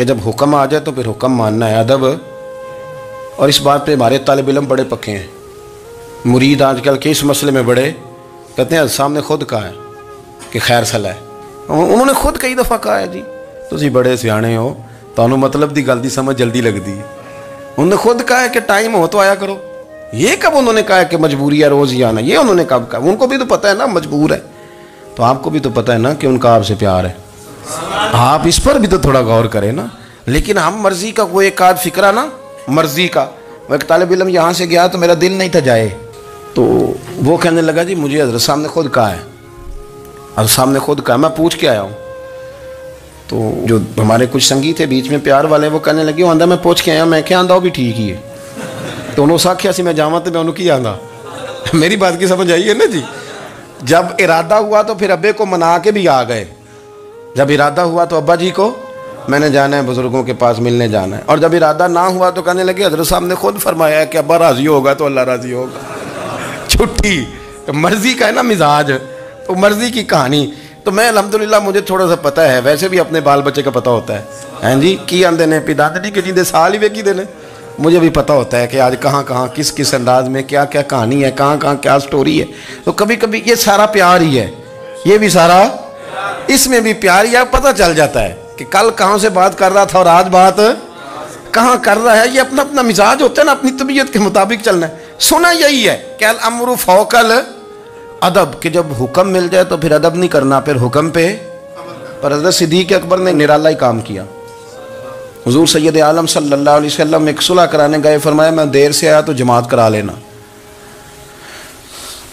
کہ جب حکم آ جائے تو پھر حکم ماننا ہے، ادب. اور اس بات پہ ہمارے طالب علم بڑے پکے ہیں. مرید آج کل کے اس مسئلے میں بڑے کہتے ہیں صاحب نے خود کہا ہے کہ خیر صلاح ہے. انہوں نے خود کئی دفعہ کہا ہے جی تسی بڑے سیانے ہو، تانوں مطلب دی گل دی سمجھ جلدی لگتی ہے. انہوں نے خود کہا ہے کہ ٹائم ہو تو آیا کرو. یہ کب انہوں نے کہا ہے کہ مجبوری ہے روز ہی آنا؟ یہ انہوں نے کب کہا؟ ان کو بھی تو پتہ ہے نا مجبور ہے. تو آپ کو بھی تو پتہ ہے نا کہ ان کا آپ سے پیار ہے. آپ اس پر بھی تو تھوڑا غور کریں نا. لیکن ہم مرضی کا وہ ایک آدھ فکرہ نا، مرضی کا. وہ ایک طالب علم یہاں سے گیا تو میرا دل نہیں تھا جائے، تو وہ کہنے لگا جی مجھے حضرت صاحب نے خود کہا ہے، حضرت صاحب نے خود کہا. میں پوچھ کے آیا ہوں. تو جو ہمارے کچھ سنگی تھے بیچ میں پیار والے، وہ کہنے لگے وہ آندہ میں پوچھ کے آیا. میں کیا آندہ وہ بھی ٹھیک ہی ہے. تو انہوں ساکھیا سی میں جامعہ تو میں انہوں کی آندہ. میری بات کی سمجھ آئی ہے نا جی. جب ارادہ ہوا تو پھر ابے کو منا کے بھی آ گئے. جب ارادہ ہوا تو ابا جی کو میں نے جانا ہے بزرگوں کے پاس ملنے جانا ہے. اور جب ارادہ نہ ہوا تو کہنے لگے حضرت صاحب نے خود فرمایا ہے کہ ابا راضی ہوگا تو اللہ راضی ہوگا. چھٹی مرضی کا ہے نا مزاج، تو مرضی کی کہانی. تو میں الحمدللہ مجھے تھوڑا سا پتہ ہے، ویسے بھی اپنے بال بچے کا پتہ ہوتا ہے. ہیں جی کی آندے نے پیداندی کے جیندے سال ہی ویکی دینے. مجھے بھی پتہ ہوتا ہے کہ آج کہاں کہاں کس کس انداز میں کیا کیا کہانی ہے، کہاں کہاں کیا سٹوری ہے. تو کبھی کبھی یہ سارا پیار ہی ہے، یہ بھی سارا اس میں بھی پیار ہی ہے. پتہ چل جاتا ہے کہ کل کہاں سے بات کر رہا تھا اور آج بات کہاں کر رہا ہے. یہ اپنا اپنا مزاج ہوتا ہے نا، اپنی طبیعت کے مطابق چلنا ہے. سنا یہی ہے کہ الامر فوق الادب، کہ جب حکم مل جائے تو پھر ادب نہیں کرنا، پھر حکم پہ. پر حضرت صدیق اکبر نے نرالا ہی کام کیا. حضور سید عالم صلی اللہ علیہ وسلم ایک صلح کرانے گئے، فرمایا میں دیر سے آیا تو جماعت کرا لینا.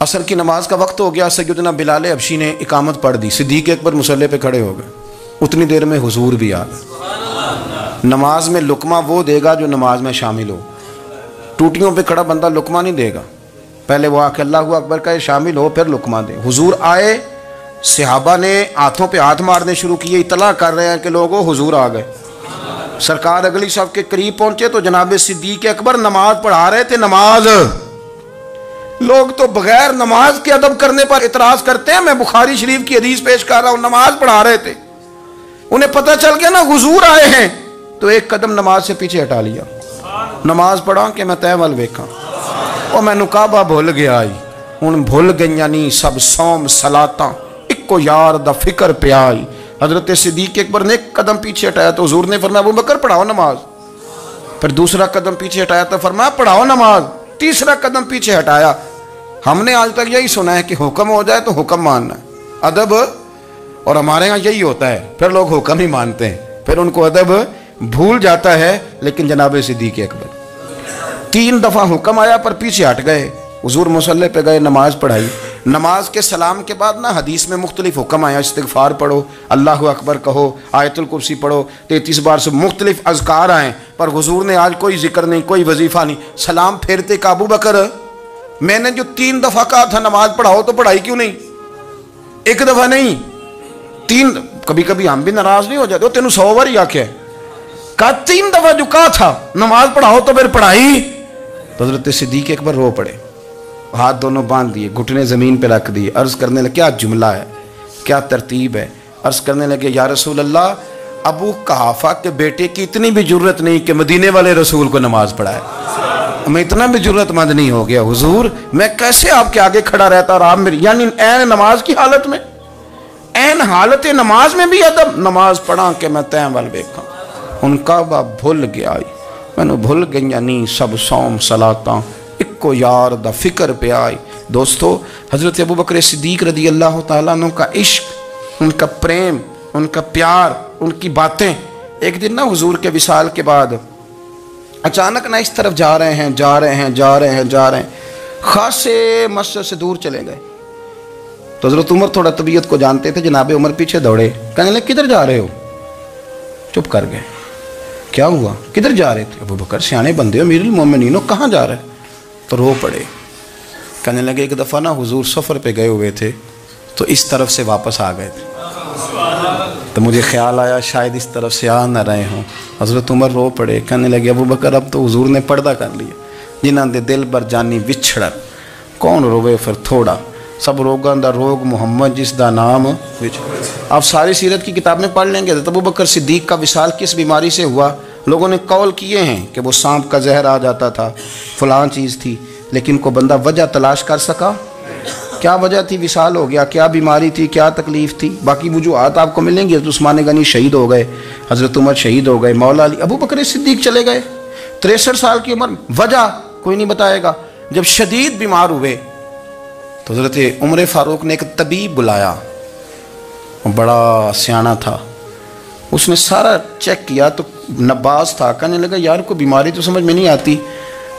عصر کی نماز کا وقت ہو گیا. سیدنا بلال حبشی نے اقامت پڑھ دی. صدیق اکبر مصلی پہ کھڑے ہو گئے. اتنی دیر میں حضور بھی آ گئے. نماز میں لقمہ وہ دے گا جو نماز میں شامل ہو. ٹوٹیوں پہ کھڑا بندہ لقمہ نہیں دے گا، پہلے وہ آ کے اللہ اکبر کا شامل ہو پھر لقمہ دے. حضور آئے، صحابہ نے ہاتھوں پہ ہاتھ مارنے شروع کیے، اطلاع کر رہے ہیں کہ لوگوں حضور آ گئے. سرکار اگلی صف کے قریب پہنچے تو جناب صدیق اکبر نماز پڑھا رہے تھے. نماز لوگ تو بغیر نماز کے ادب کرنے پر اعتراض کرتے ہیں. میں بخاری شریف کی حدیث پیش کر رہا ہوں، نماز پڑھا رہے تھے. انہیں پتہ چل گیا نا حضور آئے ہیں، تو ایک قدم نماز سے پیچھے ہٹا لیا. نماز پڑھا کہ میں تے ول ویکھاں، اور میں نکابہ بھول گیا آئی. ہن بھول گئیاں نہیں سب سوم صلاتاں، اکو یار دا فکر پہ آئی. حضرت صدیق اکبر نے ایک قدم پیچھے ہٹایا تو حضور نے فرمایا ابو بکر پڑھاؤ نماز. پھر دوسرا قدم پیچھے ہٹایا تو فرمایا پڑھاؤ نماز. تیسرا قدم پیچھے ہٹایا. ہم نے آج تک یہی سنا ہے کہ حکم ہو جائے تو حکم ماننا ہے، ادب. اور ہمارے ہاں یہی ہوتا ہے، پھر لوگ حکم ہی مانتے ہیں، پھر ان کو ادب بھول جاتا ہے. لیکن جناب صدیق اکبر 3 دفعہ حکم آیا پر پیچھے ہٹ گئے. حضور مصلی پہ گئے، نماز پڑھائی. نماز کے سلام کے بعد نا حدیث میں مختلف حکم آیا. استغفار پڑھو، اللہ اکبر کہو، آیت الکرسی پڑھو، 33 بار سے مختلف اذکار آئیں. پر حضور نے آج کوئی ذکر نہیں، کوئی وظیفہ نہیں. سلام پھیرتے کہ ابو بکر میں نے جو 3 دفعہ کہا تھا نماز پڑھاؤ تو پڑھائی کیوں نہیں؟ ایک دفعہ نہیں 3. کبھی کبھی ہم بھی ناراض نہیں ہو جاتے، تینوں 100 بار ہی آکھے کہا 3 دفعہ جو کہا تھا نماز پڑھاؤ تو پھر پڑھائی. تو حضرت صدیق اکبر رو پڑے، ہاتھ دونوں باندھ دیے، گھٹنے زمین پہ رکھ دیے. عرض کرنے لگے کیا جملہ ہے، کیا ترتیب ہے. عرض کرنے لگے یا رسول اللہ، ابو قحافہ کے بیٹے کی اتنی بھی جرت نہیں کہ مدینے والے رسول کو نماز پڑھائے. میں اتنا بھی جرت مند نہیں ہو گیا حضور، میں کیسے آپ کے آگے کھڑا رہتا اور آپ میری، یعنی این نماز کی حالت میں، این حالت نماز میں بھی ادب. نماز پڑھا کہ میں تین وال ویکھاں. ان کا با بھول گیا آئی، میں نے بھول گئی نہیں سب سوم صلاتاں، اکو یار دا فکر پہ آئی. دوستو حضرت ابو بکر صدیق رضی اللہ تعالیٰ عنہ کا عشق، ان کا پریم، ان کا پیار، ان کی باتیں. ایک دن نا حضور کے وصال کے بعد اچانک نہ اس طرف جا رہے ہیں، خاصے مسجد سے دور چلے گئے. تو حضرت عمر تھوڑا طبیعت کو جانتے تھے، جناب عمر پیچھے دوڑے، کہنے لگے کدھر جا رہے ہو؟ چپ کر گئے. کیا ہوا؟ کدھر جا رہے تھے؟ ابو بکر سیانے بندے ہو، امیر المومنین ہو، کہاں جا رہے؟ تو رو پڑے. کہنے لگے ایک دفعہ نا حضور سفر پہ گئے ہوئے تھے تو اس طرف سے واپس آ گئے تھے، تو مجھے خیال آیا شاید اس طرف سے آ نہ رہے ہوں. حضرت عمر رو پڑے. کہنے لگے ابو بکر اب تو حضور نے پردہ کر لیا، جنہاں دے دل بر جانی وچھڑن، کون روے پھر تھوڑا. سب روگاں دا روگ محمد جس دا نام آپ ساری سیرت کی کتاب میں پڑھ لیں گے تو ابو بکر صدیق کا وصال کس بیماری سے ہوا. لوگوں نے قول کیے ہیں کہ وہ سانپ کا زہر آ جاتا تھا، فلاں چیز تھی، لیکن کو بندہ وجہ تلاش کر سکا؟ کیا وجہ تھی وصال ہو گیا؟ کیا بیماری تھی؟ کیا تکلیف تھی؟ باقی وجوہات آپ کو ملیں گی. حضرت عثمان غنی شہید ہو گئے، حضرت عمر شہید ہو گئے، مولا علی، ابو بکر صدیق چلے گئے 63 سال کی عمر. وجہ کوئی نہیں بتائے گا. جب شدید بیمار ہوئے تو حضرت عمر فاروق نے ایک طبیب بلایا، وہ بڑا سیانا تھا. اس نے سارا چیک کیا تو نباز تھا. کہنے لگا یار کوئی بیماری تو سمجھ میں نہیں آتی.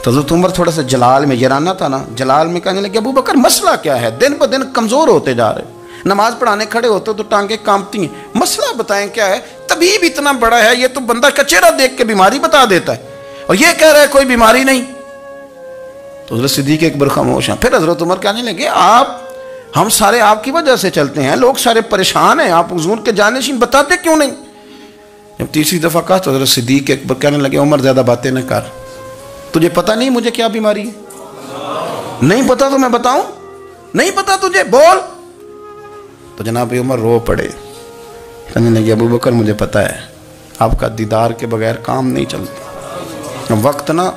تو حضرت عمر تھوڑا سا جلال میں، یرانہ تھا نا، جلال میں کہنے لگے ابو بکر مسئلہ کیا ہے؟ دن بدن کمزور ہوتے جا رہے، نماز پڑھانے کھڑے ہوتے تو ٹانگیں کانپتی ہیں، مسئلہ بتائیں کیا ہے؟ طبیب اتنا بڑا ہے، یہ تو بندہ کا چہرہ دیکھ کے بیماری بتا دیتا ہے، اور یہ کہہ رہا ہے کوئی بیماری نہیں. تو حضرت صدیق اکبر خاموش ہیں. پھر حضرت عمر کہنے لگے ہم سارے آپ کی وجہ سے چلتے ہیں، لوگ سارے پریشان ہیں، آپ حضور کے جانشین بتاتے کیوں نہیں؟ جب تیسری دفعہ کہا تو حضرت صدیق اکبر کہنے لگے عمر زیادہ باتیں نہ کر، تجھے پتہ نہیں مجھے کیا بیماری ہے؟ نہیں پتہ تو میں بتاؤں؟ نہیں پتہ تجھے، بول. تو جناب عمر رو پڑے. کہنے لگے ابو بکر مجھے پتہ ہے، آپ کا دیدار کے بغیر کام نہیں چلتا. وقت نا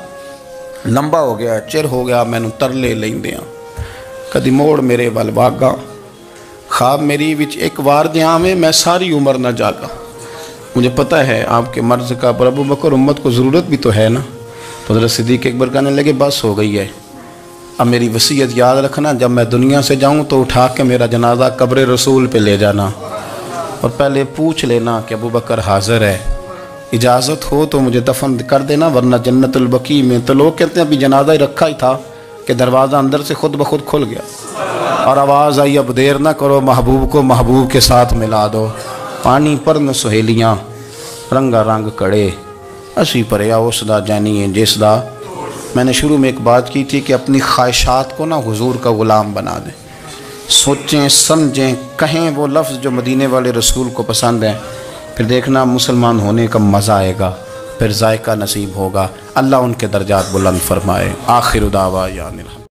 لمبا ہو گیا، چر ہو گیا، میں ترلے لیندے ہاں. کدی موڑ میرے ول باگا، خواب میری وچ ایک وار دیاں میں ساری عمر نہ جاگا. مجھے پتہ ہے آپ کے مرض کا، پر ابو بکر امت کو ضرورت بھی تو ہے نا. تو حضرت صدیق اکبر کہنے لگے بس ہو گئی ہے، اب میری وصیت یاد رکھنا، جب میں دنیا سے جاؤں تو اٹھا کے میرا جنازہ قبر رسول پہ لے جانا، اور پہلے پوچھ لینا کہ ابو بکر حاضر ہے، اجازت ہو تو مجھے دفن کر دینا، ورنہ جنت البقیع میں. تو لوگ کہتے ہیں ابھی جنازہ ہی رکھا ہی تھا کہ دروازہ اندر سے خود بخود کھل گیا، اور آواز آئی اب دیر نہ کرو، محبوب کو محبوب کے ساتھ ملا دو. پانی پر نہ سہیلیاں رنگا رنگ کڑے، اسی پریا اس دا جانی ہے جس دا. میں نے شروع میں ایک بات کی تھی کہ اپنی خواہشات کو نا حضور کا غلام بنا دیں، سوچیں سمجھیں کہیں وہ لفظ جو مدینے والے رسول کو پسند ہیں، پھر دیکھنا مسلمان ہونے کا مزہ آئے گا، پھر ذائقہ نصیب ہوگا. اللہ ان کے درجات بلند فرمائے. آخر دعوانا